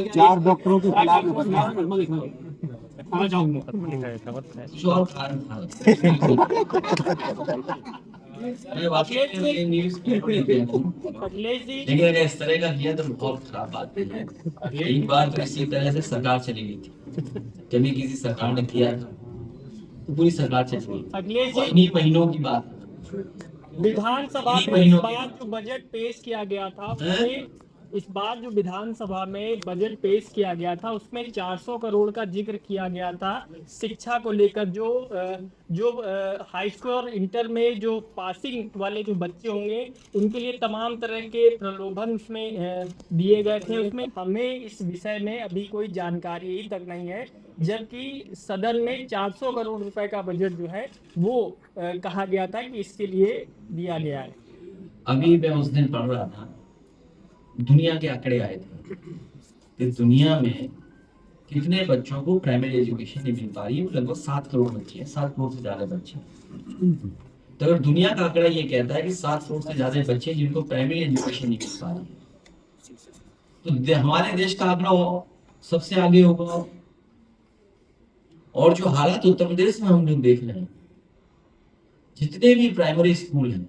चार डॉक्टरों के खिलाफ मैं वाकई में ये न्यूज़ लेकिन अगर इस तरह का किया तो बहुत खराब बात है। एक बार तो इसी तरह से सरकार चली गई थी, जब भी किसी सरकार ने किया था तो पूरी सरकार चली गई। और इन्हीं महीनों की बात है। विधानसभा में इस बार जो बजट पेश किया गया था उसमें इस बार जो विधानसभा में बजट पेश किया गया था उसमें 400 करोड़ का जिक्र किया गया था शिक्षा को लेकर। जो हाई स्कूल और इंटर में जो पासिंग वाले जो बच्चे होंगे उनके लिए तमाम तरह के प्रलोभन उसमें दिए गए थे। उसमें हमें इस विषय में अभी कोई जानकारी तक नहीं है, जबकि सदन में 400 करोड़ रुपए का बजट जो है वो कहा गया था कि इसके लिए दिया गया है। अभी मैं उस दिन पढ़ रहा था, दुनिया के आंकड़े आए थे कि दुनिया में कितने बच्चों को प्राइमरी एजुकेशन नहीं मिल पा रही है। लगभग 7 करोड़ बच्चे हैं, 7 करोड़ से ज्यादा बच्चे। तो अगर दुनिया का आंकड़ा ये कहता है कि 7 करोड़ से ज्यादा बच्चे जिनको प्राइमरी एजुकेशन नहीं मिल पा रही है, तो हमारे देश का आंकड़ा सबसे आगे होगा। और जो हालात उत्तर प्रदेश में हम लोग देख रहे हैं, जितने भी प्राइमरी स्कूल हैं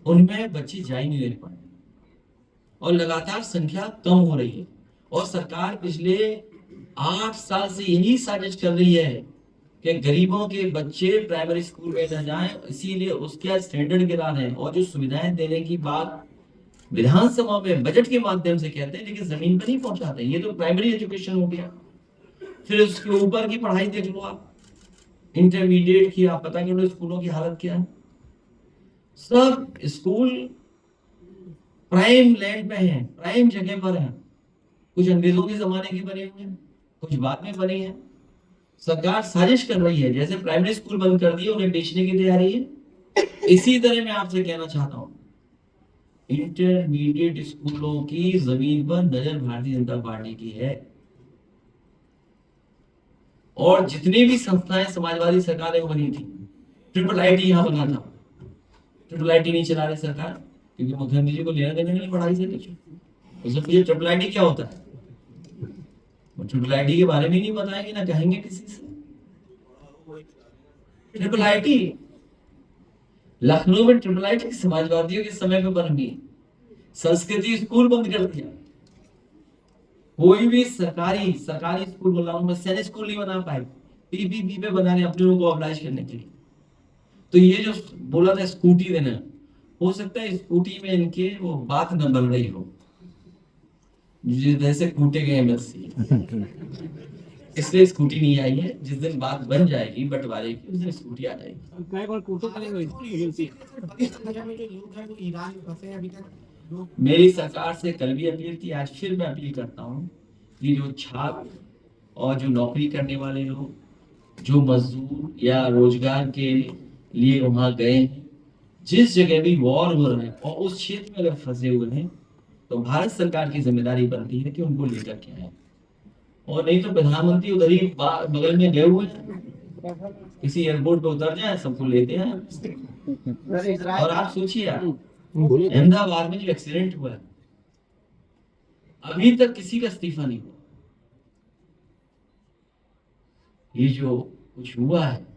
उनमें बच्चे जा ही नहीं रह पाए और लगातार संख्या कम हो रही है। और सरकार पिछले 8 साल से यही साजिश कर रही है कि गरीबों के बच्चे प्राइमरी स्कूल में न जाएं, इसीलिए उसके स्टैंडर्ड गिरा रहे हैं। और जो सुविधाएं देने की बात विधानसभा में बजट के माध्यम से कहते हैं, लेकिन जमीन पर नहीं पहुंचाते। ये तो प्राइमरी एजुकेशन हो गया। फिर उसके ऊपर की पढ़ाई देख लो आप, इंटरमीडिएट की, आप पता करो स्कूलों की हालत क्या है। सब स्कूल प्राइम लैंड में है, प्राइम जगह पर है। कुछ अंग्रेजों के जमाने के बने हुए हैं, कुछ बाद में बने हैं। सरकार साजिश कर रही है, जैसे प्राइमरी स्कूल बंद कर दिए उन्हें बेचने की तैयारी है। इसी तरह मैं आपसे कहना चाहता हूं, इंटरमीडिएट स्कूलों की जमीन पर नजर भारतीय जनता पार्टी की है। और जितनी भी संस्थाएं समाजवादी सरकार में बनी थी, IIIT यहाँ बना था, IIIT नहीं चला रही सरकार, क्योंकि मुख्यमंत्री जी को लेना देना नहीं पढ़ाई से कुछ। उससे पूछे IIIT क्या होता है, IIIT के बारे में नहीं बताएंगे, ना कहेंगे किसी से। IIIT लखनऊ में IIIT समाजवादियों के समय पे बन गई। संस्कृति स्कूल बंद कर दिया। कोई भी सरकारी स्कूल बोल रहा हूं मैं, सैनिक स्कूल नहीं बना पाए, पीपीपी पे बना रहे अपने लोगों को ऑब्लाइज करने के लिए। तो ये जो बोला था स्कूटी देना, हो सकता है स्कूटी में इनके वो बात न बन रही हो, जैसे कूटे गए MSc, इसलिए स्कूटी नहीं आई है। जिस दिन बात बन जाएगी बंटवारे की, उस दिन स्कूटी आ जाएगी। मेरी सरकार से कल भी अपील थी, आज फिर मैं अपील करता हूँ कि जो छात्र और जो नौकरी करने वाले लोग, जो मजदूर या रोजगार के लिए वहां गए हैं, जिस जगह भी वॉर हो रहा है और उस क्षेत्र में अगर फंसे हुए हैं, तो भारत सरकार की जिम्मेदारी बनती है कि उनको लेकर के आए। और नहीं तो प्रधानमंत्री उधर ही बगल में गए हुए हैं, किसी एयरपोर्ट पे उतर जाए, सबको लेते हैं। और आप सोचिए, अहमदाबाद में जो एक्सीडेंट हुआ है, अभी तक किसी का इस्तीफा नहीं हुआ। ये जो कुछ हुआ है,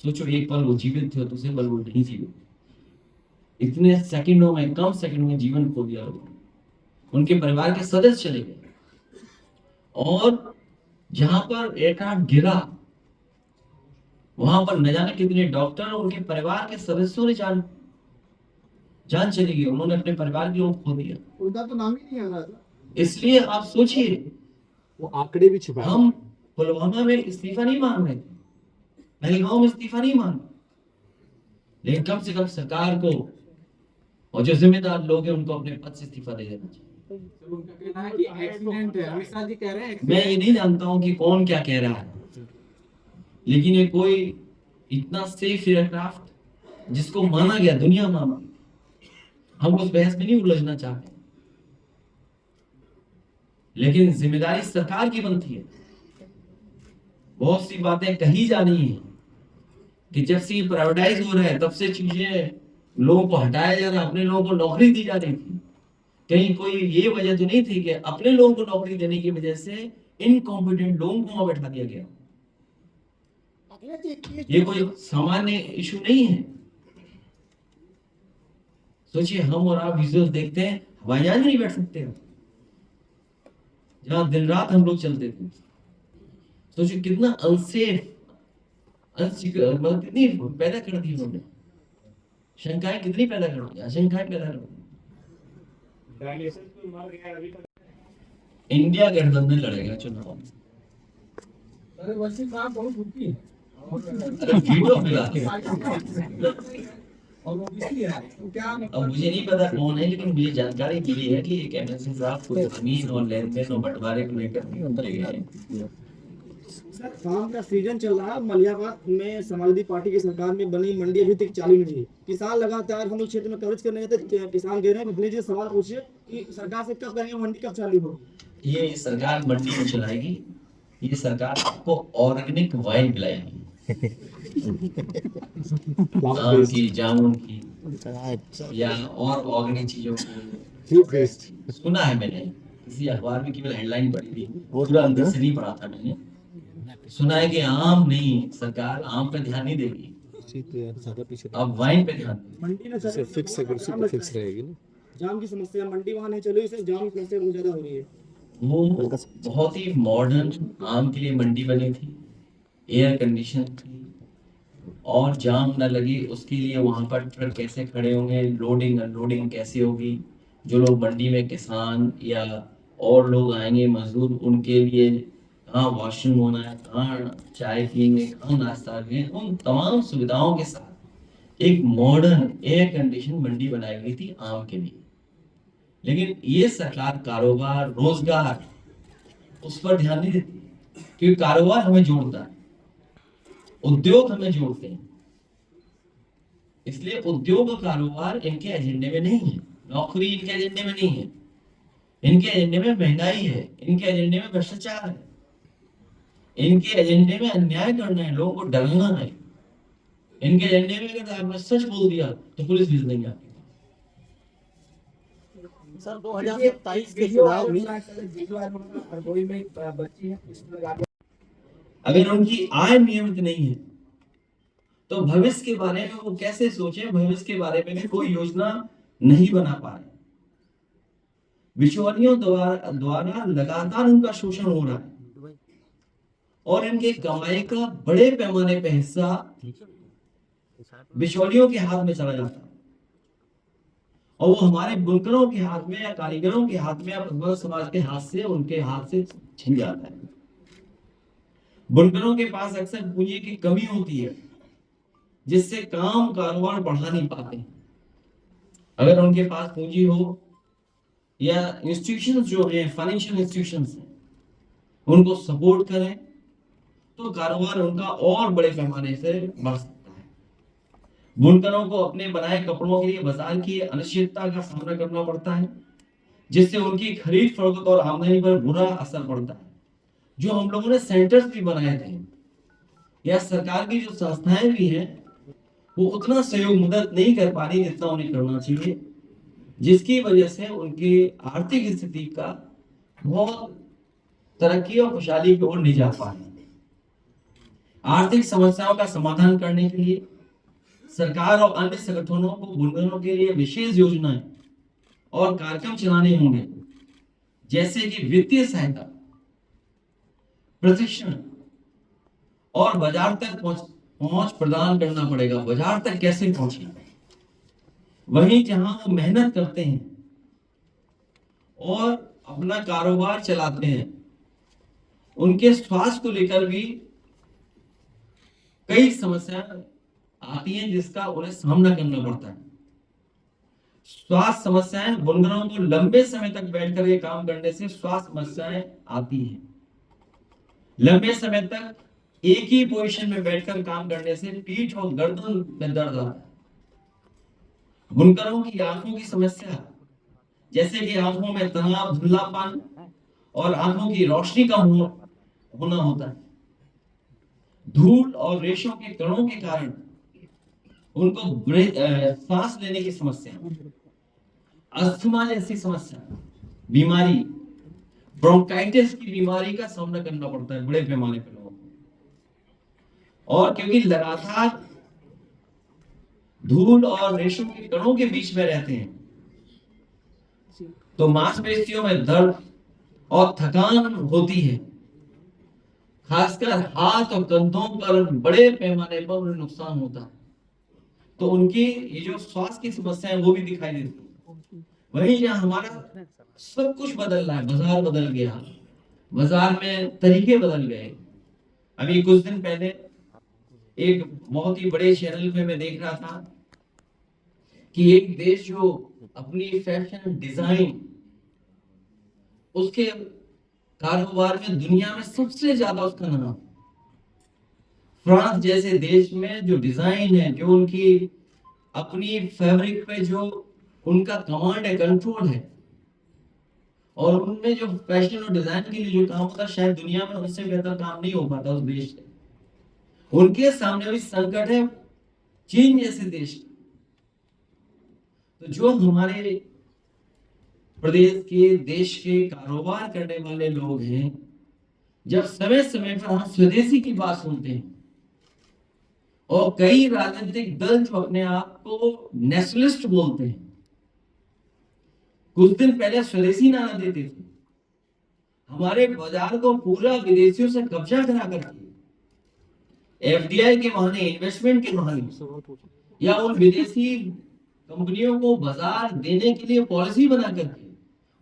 सोचो एक पल वो जीवित थे और दूसरे पल वो नहीं जीवित। इतने सेकंडों में, कम सेकंड में जीवन खो दिया लोगों ने। उनके परिवार के सदस्य चले गए। और जहां पर एयरक्राफ्ट गिरा, वहां पर न जाने कितने डॉक्टर और उनके परिवार के सदस्यों ने जान चली गई। उन्होंने अपने परिवार के लोग खो दिया। उनका तो नाम ही नहीं आ रहा था। इसलिए आप सोचिए, वो आंकड़े भी छुपा, हम पुलवामा में इस्तीफा नहीं मांग रहे थे, पहलगांव में इस्तीफा नहीं मांग, लेकिन कम से कम सरकार को और जो जिम्मेदार लोग हैं उनको अपने पद से इस्तीफा दे देना चाहिए। उनका कहना है कि एक्सीडेंट है, अमित शाह जी कह रहे हैं। मैं ये नहीं जानता हूं कि कौन क्या कह रहा है, लेकिन ये कोई इतना सेफ एयरक्राफ्ट जिसको माना गया, दुनिया माना, हम उस बहस में नहीं उलझना चाहते, लेकिन जिम्मेदारी सरकार की बनती है। बहुत सी बातें कही जा रही हैं कि जब से प्राइवेटाइज हो रहा है तब से चीजें लोगों को हटाया जा रहा, अपने लोगों को नौकरी दी जा रही थी। कहीं कोई ये वजह तो नहीं थी कि अपने लोगों को नौकरी देने की वजह से इनकॉम्पिटेंट लोगों को वहां बैठा दिया गया। ये कोई सामान्य इशू नहीं है। सोचिए, हम और आप विजुअल देखते हैं, हवाई जहाज नहीं बैठ सकते हम, जहां दिन रात हम लोग चलते थे। सोचिए कितना अनसेफ, मतलब कितनी पैदा कर दी उन्होंने, शंकाएं कितनी पैदा कर दी, आशंकाएं पैदा कर दी। इंडिया गठबंधन लड़ेगा चुनाव, अरे वैसे काम बहुत रुकी है वीटो मिला के। और वो इसलिए है तो क्या अब मुझे नहीं पता कौन है, लेकिन मुझे जानकारी मिली है कि एक एमएलसी साहब को जमीन और लेन देन और बंटवारे को लेकर उतरे गए हैं। सर, काम का सीजन चल रहा है। मलियाबाद में समाजवादी पार्टी की सरकार में बनी मंडी अभी तक चालू नहीं हुई। किसान लगातार हम लोग क्षेत्र में कवरेज करने गए थे, किसान कह रहे हैं अपने जी सवाल पूछिए कि सरकार से कब करेंगे, मंडी कब चालू होगी। ये सरकार मंडी में चलाएगी, ये सरकार आपको ऑर्गेनिक वाइन पिलाएगी, आम की, जामुन की या और ऑर्गेनिक चीजों की। सुना है मैंने, किसी अखबार में केवल हेडलाइन पढ़ी थी, पूरा अंदर से नहीं पढ़ा था मैंने। सुना है कि आम नहीं, सरकार आम पे ध्यान नहीं देगी, अब वाइन पे ध्यान देगी। मंडी में सर फिक्स रहेगी ना। जाम की समस्या, मंडी वहाँ नहीं चली, इससे जाम की समस्या बहुत ज्यादा हो रही है। वो बहुत ही मॉडर्न आम के लिए मंडी बनी थी, एयर कंडीशन थी, और जाम न लगी उसके लिए वहां पर ट्रक कैसे खड़े होंगे, लोडिंग अनलोडिंग कैसे होगी, जो लोग मंडी में किसान या और लोग आएंगे मजदूर, उनके लिए कहाँ वॉशरूम होना है, कहाँ चाय पियेंगे, कहाँ नाश्ता करेंगे, उन तमाम सुविधाओं के साथ एक मॉडर्न एयर कंडीशन मंडी बनाई गई थी आम के लिए। लेकिन ये सरकार कारोबार, रोजगार, उस पर ध्यान नहीं देती, क्योंकि कारोबार हमें जोड़ता है, उद्योग हमें जोड़ते हैं, इसलिए उद्योग और कारोबार इनके एजेंडे में नहीं है, नौकरी इनके एजेंडे में नहीं है, इनके एजेंडे में महंगाई है, इनके एजेंडे में भ्रष्टाचार है, इनके एजेंडे में अन्याय करना है, लोगों को डराना है, इनके एजेंडे में अगर आपने सच बोल दिया तो पुलिस भेज देंगे आपके पास। सर 2027 के चुनाव में अगर उनकी आय नियमित नहीं है तो भविष्य के बारे में वो कैसे सोचे, भविष्य के बारे में भी कोई योजना नहीं बना पा रहे। बिचौलियों द्वारा लगातार उनका शोषण हो रहा है और इनके कमाई का बड़े पैमाने पर हिस्सा बिचौलियों के हाथ में चला जाता है, और वो हमारे बुनकरों के हाथ में या कारीगरों के हाथ में या पटवारी समाज के हाथ से, उनके हाथ से छिन जाता है। बुनकरों के पास अक्सर पूंजी की कमी होती है, जिससे काम कारोबार बढ़ा नहीं पाते। अगर उनके पास पूंजी हो या इंस्टीट्यूशंस जो हैं, फाइनेंशियल इंस्टीट्यूशंस हैं, उनको सपोर्ट करें तो कारोबार उनका और बड़े पैमाने से बढ़ सकता है। बुनकरों को अपने बनाए कपड़ों के लिए बाजार की अनिश्चितता का सामना करना पड़ता है, जिससे उनकी खरीद फरोख्त और आमदनी पर बुरा असर पड़ता है। जो हम लोगों ने सेंटर्स भी बनाए थे या सरकार की जो संस्थाएं भी हैं, वो उतना सहयोग मदद नहीं कर पा रही जितना उन्हें करना चाहिए, जिसकी वजह से उनकी आर्थिक स्थिति का बहुत तरक्की और खुशहाली की ओर नहीं जा पा रही। आर्थिक समस्याओं का समाधान करने के लिए सरकार और अन्य संगठनों को बुनकरों के लिए विशेष योजनाएं और कार्यक्रम चलाने होंगे, जैसे कि वित्तीय सहायता, प्रशिक्षण और बाजार तक पहुंच प्रदान करना पड़ेगा। बाजार तक कैसे पहुंचे? वहीं जहां वो मेहनत करते हैं और अपना कारोबार चलाते हैं, उनके स्वास्थ्य को लेकर भी कई समस्याएं आती हैं, जिसका उन्हें सामना करना पड़ता है। स्वास्थ्य समस्याएं, बुनकरों को लंबे समय तक बैठकर के काम करने से स्वास्थ्य समस्याएं आती हैं। लंबे समय तक एक ही पोजीशन में बैठकर काम करने से पीठ और गर्दन में दर्द आता है। बुनकरों की आंखों की समस्या, जैसे कि आंखों में तनाव, धुंधलापन और आंखों की रोशनी कम होना होता है। धूल और रेशों के कणों के कारण उनको सांस लेने की समस्या, अस्थमा जैसी समस्या, बीमारी, ब्रोंकाइटिस की बीमारी का सामना करना पड़ता है बड़े पैमाने पर लोगों को। और क्योंकि लगातार धूल और रेशम के कणों के बीच में रहते हैं, तो मांसपेशियों में दर्द और थकान होती है। खासकर हाथ और कंधों पर बड़े पैमाने पर उन्हें नुकसान होता है, तो उनकी ये जो स्वास्थ्य की समस्या है वो भी दिखाई देती है। वहीं यहाँ हमारा सब कुछ बदल रहा है, बाजार बदल गया, बाजार में तरीके बदल गए। अभी कुछ दिन पहले एक बहुत ही बड़े चैनल में मैं देख रहा था कि एक देश जो अपनी फैशन डिजाइन उसके कारोबार में दुनिया में सबसे ज्यादा उसका नाम, फ्रांस जैसे देश में जो डिजाइन है, जो उनकी अपनी फैब्रिक पे जो उनका कमांड है, कंट्रोल है, और उनमें जो फैशन और डिजाइन के लिए जो काम होता है, शायद दुनिया में उनसे बेहतर काम नहीं हो पाता उस देश से। उनके सामने भी संकट है चीन जैसे देश। तो जो हमारे प्रदेश के, देश के कारोबार करने वाले लोग हैं, जब समय समय पर हम स्वदेशी की बात सुनते हैं, और कई राजनीतिक दल जो अपने आप को नेशनलिस्ट बोलते हैं, कुछ दिन पहले स्वदेशी नारा देते थे, हमारे बाजार को पूरा विदेशियों से कब्जा करा करके एफडीआई के बहाने, इन्वेस्टमेंट के बहाने, या उन विदेशी कंपनियों को बाजार देने के लिए पॉलिसी बना करके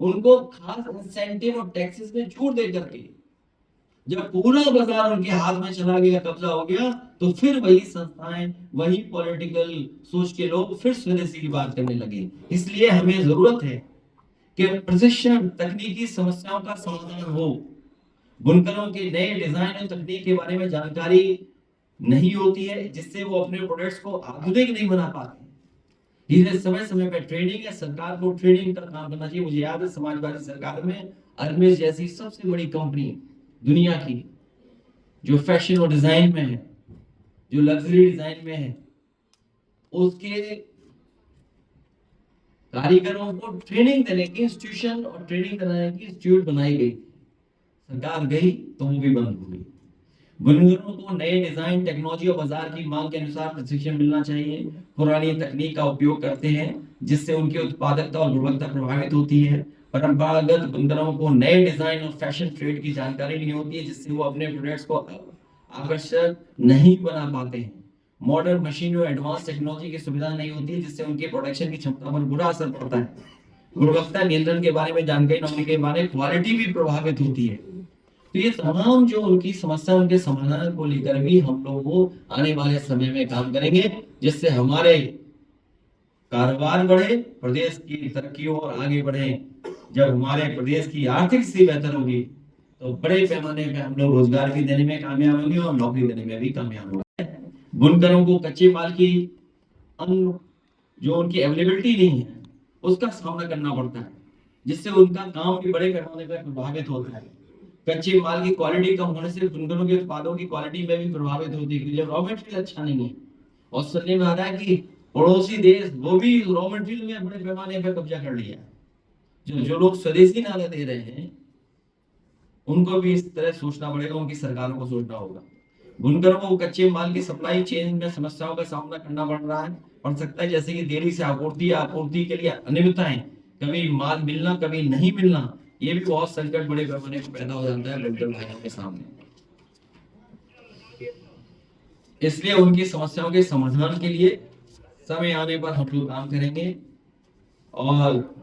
उनको खास इंसेंटिव और टैक्सेस में छूट दे करके जब पूरा बाजार उनके हाथ में चला गया, कब्जा हो गया, तो फिर वही संस्थाएं, वही पॉलिटिकल सोच के लोग फिर स्वदेशी की बात करने लगे। इसलिए हमें जरूरत है कि प्रशिक्षण, तकनीकी समस्याओं का समाधान हो। बुनकरों के नए डिजाइन और तकनीक के बारे में जानकारी नहीं होती है, जिससे वो अपने प्रोडक्ट्स को आधुनिक नहीं बना पाते। इसलिए समय समय पर ट्रेनिंग है, सरकार को ट्रेनिंग का काम करना चाहिए। मुझे याद है समाजवादी सरकार में अर्मेस जैसी सबसे बड़ी कंपनी दुनिया की, जो फैशन और डिजाइन में है, जो लग्जरी डिजाइन में है, उसके कारीगरों को ट्रेनिंग देने की इंस्टीट्यूशन और ट्रेनिंग कराने की इंस्टीट्यूट बनाई गई। सरकार गई तो वो भी बंद हो गई। बुनकरों को नए डिजाइन, टेक्नोलॉजी और बाजार की मांग के अनुसार प्रशिक्षण मिलना चाहिए। पुरानी तकनीक का उपयोग करते हैं, जिससे उनकी उत्पादकता और गुणवत्ता प्रभावित होती है। परंपरागत बुनकरों को नए डिजाइन और फैशन ट्रेंड की जानकारी नहीं होती है, जिससे वो अपने प्रोडक्ट्स को आकर्षक नहीं बना पाते हैं। मॉडर्न मशीन और एडवांस टेक्नोलॉजी की सुविधा नहीं होती है, जिससे उनके प्रोडक्शन की क्षमता पर बुरा असर पड़ता है। गुणवत्ता नियंत्रण के बारे में जानकारी न होने के बारे में क्वालिटी भी प्रभावित होती है। तो ये तमाम जो उनकी समस्या, उनके समाधान को लेकर भी हम लोग आने वाले समय में काम करेंगे, जिससे हमारे कारोबार बढ़े, प्रदेश की तरक्की और आगे बढ़े। जब हमारे प्रदेश की आर्थिक स्थिति बेहतर होगी तो बड़े पैमाने पे हम लोग रोजगार भी देने में कामयाब होंगे और नौकरी देने में भी कामयाब होंगे। बुनकरों को कच्चे माल की जो उनकी अवेलेबिलिटी नहीं है उसका सामना करना पड़ता है, जिससे उनका काम भी बड़े पैमाने पर प्रभावित होता है। कच्चे माल की क्वालिटी कम होने से बुनकरों के उत्पादों की क्वालिटी में भी प्रभावित होती है। जब रॉ मटेरियल अच्छा नहीं है, और सुनने में आ रहा है कि पड़ोसी देश वो भी रॉ मटेरियल में बड़े पैमाने पर कब्जा कर लिया। जो लोग स्वदेशी नारा दे रहे हैं उनको भी इस तरह सोचना पड़ेगा, उनकी सरकारों को सोचना होगा। बुनकरों को कच्चे माल की सप्लाई चेन में समस्याओं का सामना करना पड़ सकता है, जैसे कि देरी से आपूर्ति के लिए अनियमितताएं, कभी माल मिलना कभी नहीं मिलना, ये भी बहुत संकट बड़े पैमाने पर पैदा हो जाता है बुनकर भाइयों के सामने। इसलिए उनकी समस्याओं के समाधान के लिए समय आने पर हम लोग काम करेंगे। और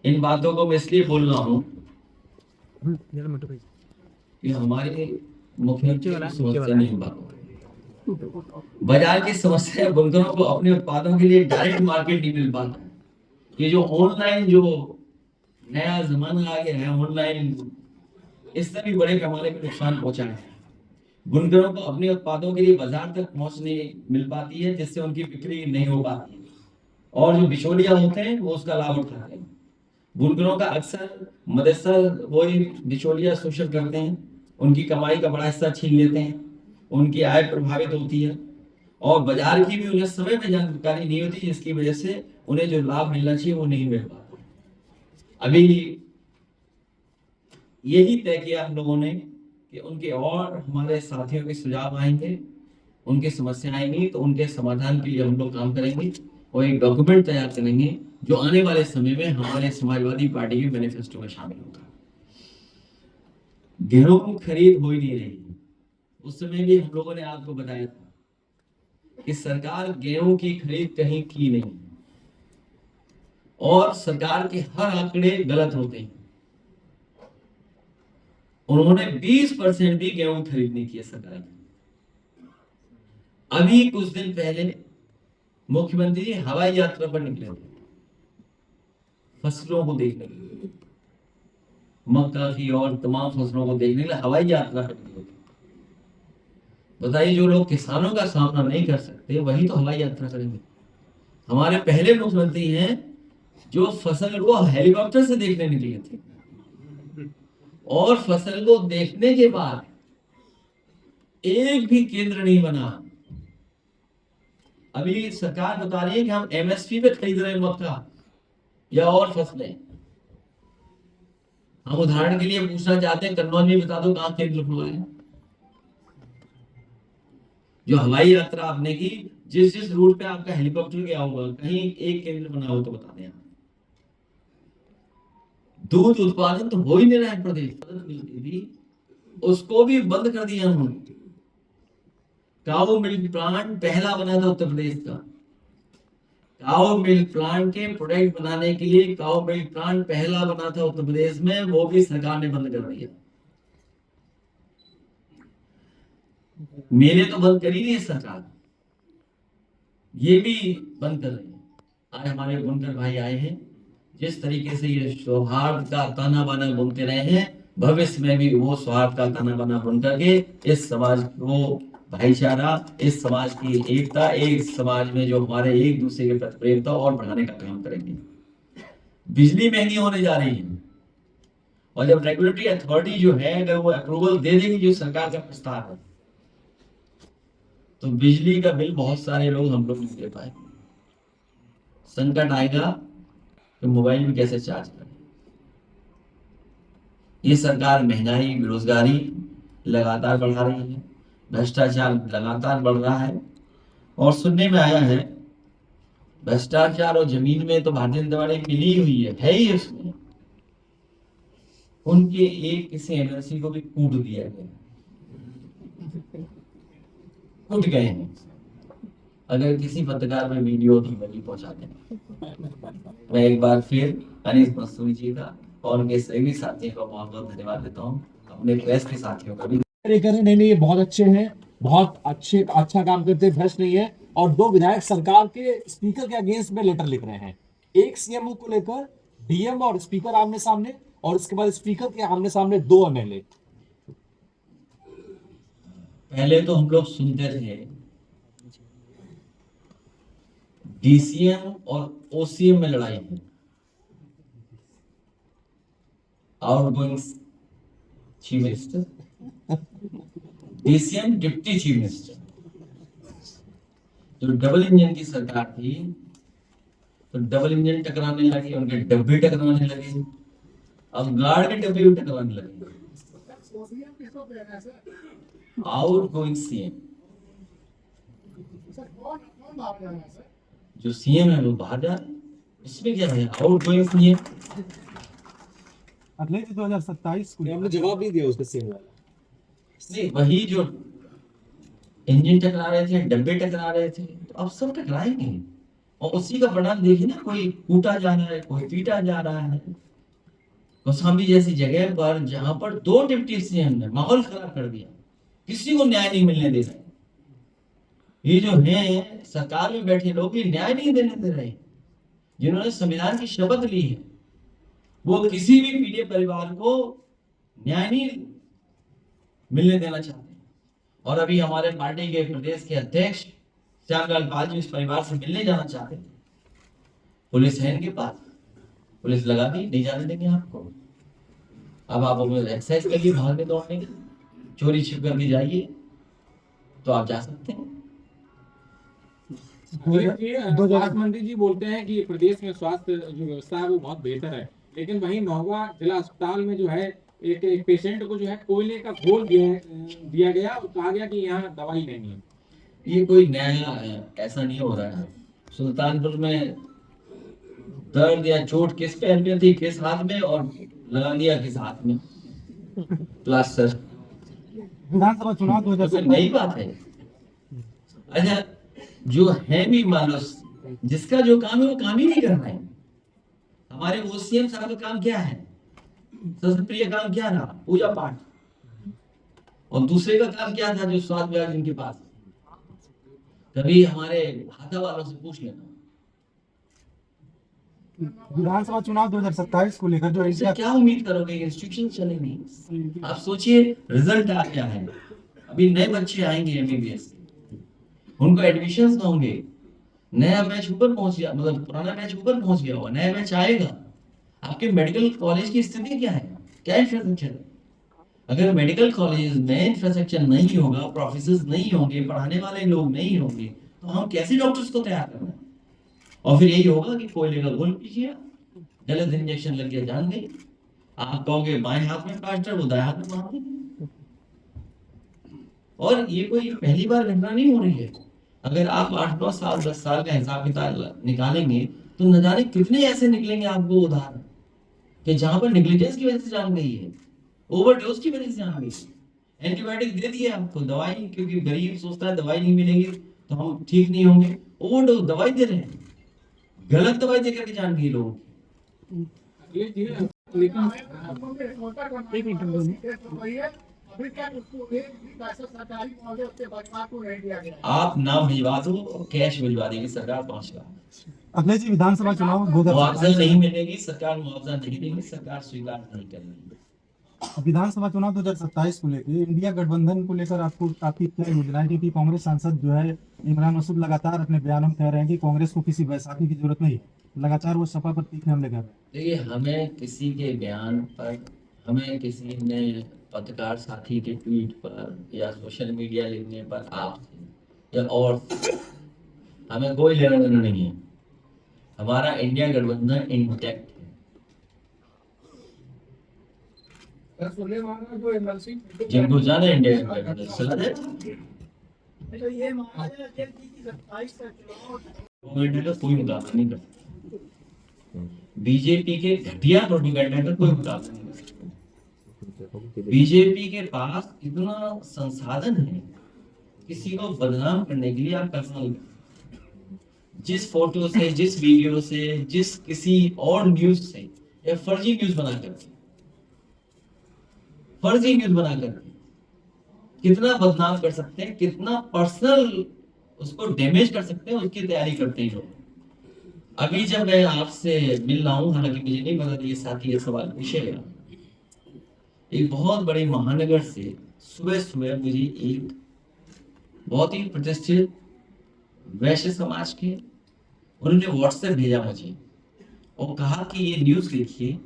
इन बातों को मैं इसलिए बोल रहा हूँ कि हमारे मुख्यमंत्री की समस्या नहीं बात, बाजार की समस्या है। बुनकरों को अपने उत्पादों के लिए डायरेक्ट मार्केट नहीं मिल पाता। ये जो ऑनलाइन जो नया जमाना आ गया है, ऑनलाइन, इससे भी बड़े पैमाने पर नुकसान पहुंचा है। बुनकरों को अपने उत्पादों के लिए बाजार तक पहुंच नहीं मिल पाती है, जिससे उनकी बिक्री नहीं हो पाती है, और जो बिचौलिया होते हैं वो उसका लाभ उठाते हैं। बुनकरों का अक्सर मदरसा वही बिचौलिया शोषण करते हैं, उनकी कमाई का बड़ा हिस्सा छीन लेते हैं, उनकी आय प्रभावित होती है। और बाजार की भी उन्हें समय में जानकारी नहीं होती, जिसकी वजह से उन्हें जो लाभ मिलना चाहिए वो नहीं मिल पाता। अभी यही तय किया हम लोगों ने कि उनके और हमारे साथियों के सुझाव आएंगे, उनकी समस्या आएंगी, तो उनके समाधान के लिए हम लोग काम करेंगे और एक डॉक्यूमेंट तैयार करेंगे जो आने वाले समय में हमारे समाजवादी पार्टी के मैनिफेस्टो में शामिल होगा। गेहूं की खरीद हो ही नहीं रही। उस समय भी हम लोगों ने आपको बताया था कि सरकार गेहूं की खरीद कहीं की नहीं, और सरकार के हर आंकड़े गलत होते हैं। उन्होंने 20% भी गेहूं खरीद नहीं किया सरकार ने। अभी कुछ दिन पहले मुख्यमंत्री जी हवाई यात्रा पर निकले थे फसलों को देखने के लिए, मक्का की और तमाम फसलों को देखने के लिए हवाई यात्रा पर निकले थे। बताइए, जो लोग किसानों का सामना नहीं कर सकते वही तो हवाई यात्रा करेंगे। हमारे पहले मुख्यमंत्री हैं जो फसल को हेलीकॉप्टर से देखने निकले थे, और फसल को देखने के बाद एक भी केंद्र नहीं बना। अभी सरकार बता रही है कि हम एमएसपी पे खरीद रहे हैं मक्का या और फसलें। हम उदाहरण के लिए पूछना चाहते हैं, कन्नौज में बता दो कहां केंद्र खुलवा है। जो हवाई यात्रा आपने की, जिस जिस रूट पे आपका हेलीकॉप्टर गया होगा, कहीं एक केंद्र बना हो तो बता दें आप। दूध उत्पादन तो हो ही नहीं रहा है प्रदेश, उसको भी बंद कर दिया उन्होंने। काऊ मिल्क प्लांट पहला बना था उत्तर प्रदेश का। काऊ मिल्क प्लांट के प्रोडक्ट बनाने के लिए काऊ मिल्क प्लांट पहला बना था उत्तर प्रदेश में, वो भी सरकार ने बंद कर दिया। मेले तो बंद कर ही नहीं है सरकार, ये भी बंद कर रही है। आज हमारे बुनकर भाई आए हैं, जिस तरीके से ये सौहार्द का ताना बाना बुनते रहे हैं, भविष्य में भी वो सौहार्द का ताना बाना बुन करके इस समाज को भाईचारा, इस समाज की एकता, एक समाज में जो हमारे एक दूसरे के प्रति प्रेमता और बढ़ाने का काम करेंगे। बिजली महंगी होने जा रही है, और जब रेगुलेटरी अथॉरिटी जो है अगर वो अप्रूवल दे देगी जो सरकार का प्रस्ताव है, तो बिजली का बिल बहुत सारे लोग हम लोग नहीं दे पाए। संकट आएगा तो मोबाइल भी कैसे चार्ज करें। ये सरकार महंगाई, बेरोजगारी लगातार बढ़ा रही है, भ्रष्टाचार लगातार बढ़ रहा है, और सुनने में आया है भ्रष्टाचार और जमीन में तो भारतीय जनता पार्टी मिली हुई है ही उसमें। उनके एक किसी एमएलसी को भी कूट दिया गया, कूट गए हैं। अगर किसी पत्रकार में वीडियो की बनी पहुंचा दें। मैं एक बार फिर अनीस मसूरी जी का और उनके सभी साथियों का बहुत बहुत धन्यवाद देता हूँ, अपने प्रेस के साथियों का भी। नहीं, ये बहुत अच्छे हैं, बहुत अच्छा काम करते हैं, भ्रष्ट नहीं है। और दो विधायक सरकार के स्पीकर के अगेंस्ट में लेटर लिख रहे हैं, एक सीएमओ को लेकर, डीएम और स्पीकर आमने सामने, और इसके बाद स्पीकर के आमने सामने 2 एमएलए। पहले तो हम लोग सुनते थे डीसीएम और ओसीएम में लड़ाई है, outgoing chief minister, DCM deputy chief minister. जो डबल इंजन की सरकार थी, तो डबल इंजन टकराने लगे, उनके डब्बे टकराने लगे, अब गार्ड के डब्बे भी टकराने लगे। आउटगोइंग सीएम, जो सीएम है वो बाहर जा रहे हैं, इसमें क्या है। आउटगोइंग सीएम अगले 2027 को हमने जवाब नहीं दिया उसके सीएम वाला। नहीं, वही जो इंजन टकरा रहे थे, डब्बे टकरा रहे थे, तो अब सब टकराएंगे, और उसी का परिणाम देखिए ना, कोई कूटा जा रहा है, कोई पीटा जा रहा है। कौशाम्बी जैसी जगह पर जहां पर 2 डिप्टी सीएम ने माहौल खराब कर दिया, किसी को न्याय नहीं मिलने दे रहे। ये जो है सरकार में बैठे लोग भी न्याय नहीं देने दे रहे। जिन्होंने संविधान की शपथ ली है, वो किसी भी पीड़ित परिवार को न्याय नहीं मिलने देना चाहते। और अभी हमारे पार्टी के प्रदेश के अध्यक्ष श्यामलाल पाल जी इस परिवार से मिलने जाना चाहते थे, पुलिस है इनके पास, पुलिस लगा दी, नहीं जाने देंगे आपको। अब आप एक्सरसाइज करिए, भागने दौड़ने की, चोरी छिप करके जाइए तो आप जा सकते हैं। स्वास्थ्य मंत्री जी बोलते हैं कि प्रदेश में स्वास्थ्य जो व्यवस्था है वो बहुत बेहतर है, लेकिन वहीं महुआ जिला अस्पताल में जो है एक पेशेंट को जो है कोयले का घोल दिया गया और कहा गया कि यहाँ दवाई नहीं है। ये कोई नया ऐसा नहीं हो रहा है। सुल्तानपुर में दर्द या चोट किस पैर में थी, किस हाथ में, और लगा दिया किस हाथ में प्लास्टर। विधानसभा चुनाव तो कोई नई बात है? अच्छा, जो है भी मानुस, जिसका जो काम है वो काम ही नहीं कर रहे हैं। हमारे ओसीएम साहब का काम क्या है? सबसे प्रिय काम क्या था? पूजा पाठ। और दूसरे का काम क्या था जो स्वास्थ्य विभाग जिनके पास? कभी हमारे हाथा वालों से पूछ लेना। विधानसभा चुनाव 2027 को लेकर जो इससे क्या उम्मीद करोगे? इंस्टीट्यूशन चलेंगे। आप सोचिए, रिजल्ट आ गया है, अभी नए बच्चे आएंगे एमबीबीएस, उनको एडमिशंस होंगे, नया बैच ऊपर पहुंच गया, मतलब पुराना बैच ऊपर पहुंच गया हुआ, नया बैच आएगा। आपके मेडिकल कॉलेज की स्थिति क्या है? क्या इंफ्रास्ट्रक्चर है? अगर मेडिकल कॉलेज में इंफ्रास्ट्रक्चर नहीं होगा, प्रोफेसर नहीं होंगे, पढ़ाने वाले लोग नहीं होंगे, तो हम कैसे डॉक्टर्स को तैयार करना है? और फिर यही होगा कि कोयले का घोल पीजिए, गलत इंजेक्शन लग गया, जान गई। आप कहोगे बाएं हाथ में प्लास्टर, वो दाएं हाथ में मार देंगे। और ये कोई पहली बार घटना नहीं हो रही है। अगर आप 8-9 साल 10 साल का हिसाब किताब निकालेंगे तो न जाने कितने ऐसे निकलेंगे आपको उदाहरण कि जहां पर नेग्लिजेंस की वजह से जान गई है, ओवरडोज की वजह से जान गई है। एंटीबायोटिक दे दिए आपको, दवाई, क्योंकि गरीब सोचता है दवाई नहीं मिलेगी तो हम ठीक नहीं होंगे, ओवरडोज दवाई दे रहे हैं, गलत दवाई दे करके जान गई लोगों आप नाम भिजवा दो और कैश भिजवा देगी सरकार 5 लाख। अखिलेश जी, विधानसभा चुनाव मुआवजा नहीं मिलेगी, सरकार मुआवजा नहीं देगी, सरकार स्वीकार नहीं करेगी। विधानसभा चुनाव 2027 को लेकर इंडिया गठबंधन को लेकर आपको आपकी क्या योजना है? क्योंकि कांग्रेस सांसद जो है इमरान मसूद लगातार अपने बयानों में कह रहे हैं कि कांग्रेस को किसी बैसाखी की जरूरत नहीं, लगातार वो सपा पर तीखे हमले कर रहे हैं। देखिए, हमें किसी के बयान पर, हमें किसी ने पत्रकार साथी के ट्वीट पर या सोशल मीडिया लिखने पर आपसे या और हमें कोई लेना देना नहीं है। हमारा इंडिया गठबंधन इंटैक्ट है। जिनको जाना इंडिया गठबंधन चला जाए, गवर्नमेंट का कोई मुकाबला नहीं कर सकता। बीजेपी के घटिया प्रोपेगेंडा का कोई मुकाबला नहीं कर सकता। बीजेपी के पास इतना संसाधन है, किसी को बदनाम करने के लिए आप कल्पना नहीं, जिस फोटो से, जिस वीडियो से, जिस किसी और न्यूज से या फर्जी न्यूज बनाकर कितना बदनाम कर सकते हैं, कितना पर्सनल उसको डैमेज कर सकते हैं, उसकी तैयारी करते हैं लोग। अभी जब मैं आपसे मिल रहा हूँ, हालांकि मुझे नहीं पता ये साथी ये सवाल पूछेगा, एक बहुत बड़े महानगर से सुबह सुबह मुझे एक बहुत ही प्रतिष्ठित वैश्य समाज के उन्होंने व्हाट्सएप भेजा मुझे और कहा कि ये न्यूज देखिए,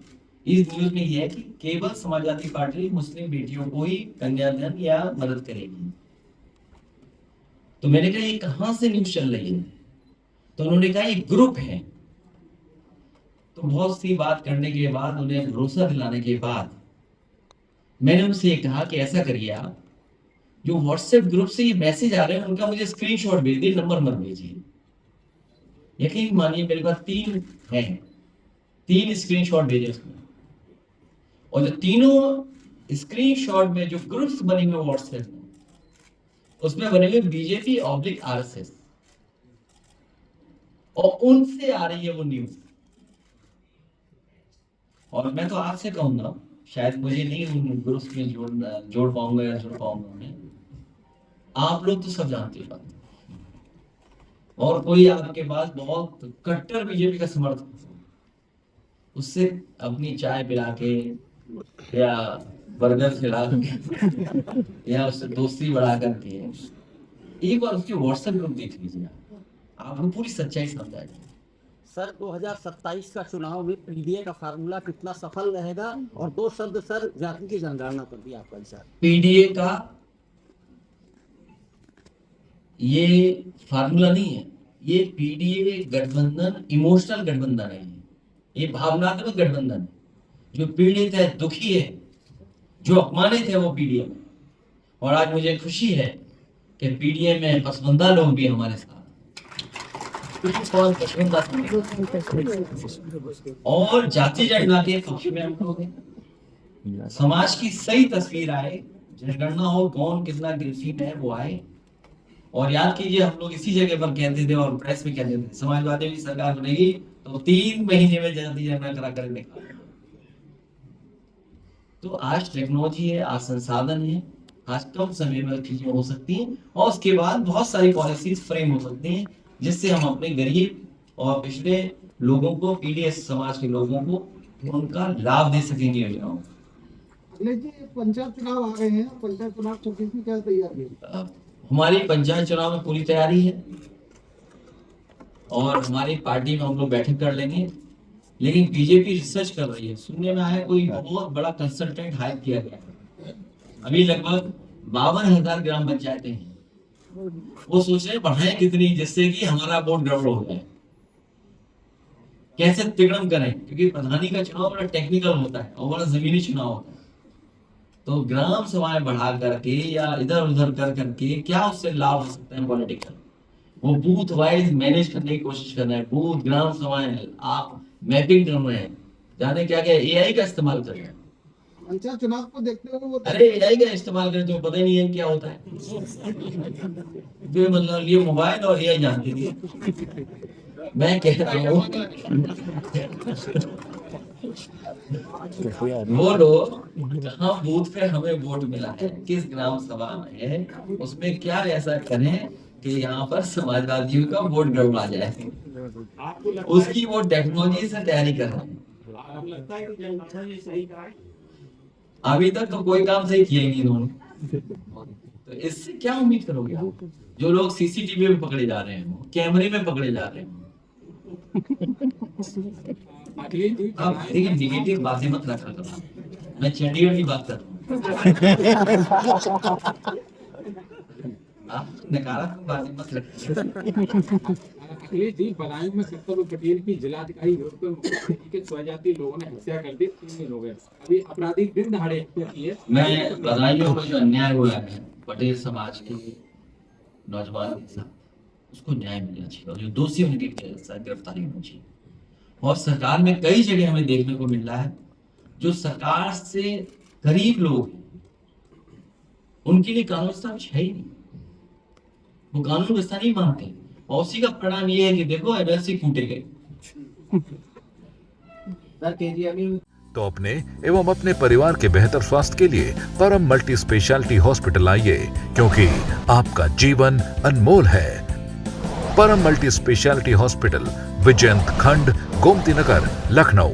इस न्यूज में यह है कि केवल समाजवादी पार्टी मुस्लिम बेटियों को ही कन्यादान या मदद करेगी। तो मैंने कहा ये कहां से न्यूज चल रही है? तो उन्होंने कहा ये ग्रुप है। तो बहुत सी बात करने के बाद, उन्हें भरोसा दिलाने के बाद मैंने उनसे ये कहा कि ऐसा करिए, आप जो व्हाट्सएप ग्रुप से ये मैसेज आ रहे हैं उनका मुझे स्क्रीनशॉट भेज दिए, नंबर मत भेजिए। यकीन मानिए मेरे पास 3 स्क्रीनशॉट भेजे उसमें, और जो तीनों स्क्रीनशॉट में जो ग्रुप्स बने हुए व्हाट्सएप में, उसमें बने हुए बीजेपी /RSS, और उनसे आ रही है वो न्यूज। और मैं तो आपसे कहूंगा, शायद मुझे नहीं उन ग्रुप्स में जोड़ पाऊंगा या जुड़ पाऊंगा मैं, आप लोग तो सब जानते हैं बात। और कोई आपके पास बहुत कट्टर बीजेपी का समर्थक, उससे अपनी चाय पिला के या बर्गर खिला के या उससे दोस्ती बढ़ा करके एक बार उसके व्हाट्सएप ग्रुप देख लीजिए, आपको पूरी सच्चाई समझ आएगी। सर 2027 का चुनाव में पीडीए का फार्मूला कितना सफल रहेगा? और 2 शब्द सर जाति की जनगणना पर भी आपका विचार। पीडीए का ये फार्मूला नहीं है, ये पीडीए गठबंधन इमोशनल गठबंधन है, ये भावनात्मक गठबंधन है। जो पीड़ित है, दुखी है, जो अपमानित है वो पीडीए में। और आज मुझे खुशी है कि पीडीए में पसमानदा लोग भी हमारे साथ, और जाति जनगणना के पक्ष में हम लोग हैं। समाज की सही तस्वीर आए, जनगणना हो, कौन कितना गिरफ्त है वो आए। और याद कीजिए, हम लोग इसी जगह पर कहते थे और प्रेस में कहते थे, समाजवादियों की सरकार बनेगी तो 3 महीने में जाति जनगणना करा कर देखा। तो आज टेक्नोलॉजी है, आज संसाधन है, आज कम समय में चीजें हो सकती हैं, और उसके बाद बहुत सारी पॉलिसीज फ्रेम हो सकती हैं जिससे हम अपने गरीब और पिछड़े लोगों को, पीडीएस समाज के लोगों को उनका लाभ दे सकेंगे योजनाओं। अखिलेश जी, पंचायत चुनाव आ गए हैं, पंचायत चुनाव की क्या तैयारी है? हमारी पंचायत चुनाव में पूरी तैयारी है और हमारी पार्टी में हम लोग बैठक कर लेंगे। लेकिन बीजेपी रिसर्च कर रही है, सुनने में आया कोई बहुत बड़ा कंसल्टेंट हायर किया गया है। अभी लगभग 52,000 ग्राम पंचायतें हैं, वो सोच रहे बढ़ाएं कितनी जिससे कि हमारा वोट गड़बड़ हो जाए, कैसे तिगड़म करें, क्योंकि प्रधानी का चुनाव बड़ा टेक्निकल होता है और बड़ा जमीनी चुनाव होता है। तो ग्राम सभाएं बढ़ा करके या इधर उधर कर करके क्या उससे लाभ हो सकता है पॉलिटिकल, वो बूथ वाइज मैनेज करने की कोशिश कर रहे हैं। बूथ, ग्राम सभाएं आप मैपिंग कर रहे हैं, जाने क्या क्या एआई का इस्तेमाल कर रहे हैं। पंचायत चुनाव को देखते हुए वो अरे एआई का इस्तेमाल करें तो पता ही नहीं है क्या होता है। मतलब ये मोबाइल और एआई जानती थी। मैं कह रहा हूँ वो लोग जहाँ बूथ पे हमें वोट मिला है, किस ग्राम सभा में है, उसमें क्या ऐसा करें कि यहाँ पर समाजवादियों का वोट गड़बड़ा जाए, उसकी वो टेक्नोलॉजी से तैयारी कर रहे हैं। अभी तक तो कोई काम सही किया ही नहीं इन्होंने, तो इससे क्या उम्मीद करोगे आप? जो लोग सीसीटीवी में पकड़े जा रहे हैं, कैमरे में पकड़े जा रहे हैं। आप देखिए, निगेटिव बातें मत रखा करो, मैं चंडीगढ़ की बात कर रहा हूँ। आप नकारात्मक बातें मत रखिए। अखिलेश जी, बदायूं में सत्तर पटेल की जिलाधिकारी विरुद्ध पर मुख्यमंत्री के स्वजाति लोगों ने हत्या कर दी, 3 दिन हो गए, अभी आपराधिक दिन दहाड़े हत्या की है। मैं बदायूं में जो अन्याय हुआ है पटेल समाज के नौजवान के साथ, उसको न्याय मिलना चाहिए और जो दोषी उनके साथ गिरफ्तारी होनी चाहिए। और सरकार में कई जगह हमें देखने को मिल रहा है जो सरकार से गरीब लोग हैं, उनके लिए कानून व्यवस्था कुछ है ही नहीं, वो कानून व्यवस्था नहीं मानते, और उसी का परिणाम ये है कि देखो एमएलसी कूटे गए। तो अपने एवं अपने परिवार के बेहतर स्वास्थ्य के लिए परम मल्टी स्पेशलिटी हॉस्पिटल आइए, क्योंकि आपका जीवन अनमोल है। परम मल्टी स्पेशलिटी हॉस्पिटल, विजयंत खंड, गोमती नगर, लखनऊ।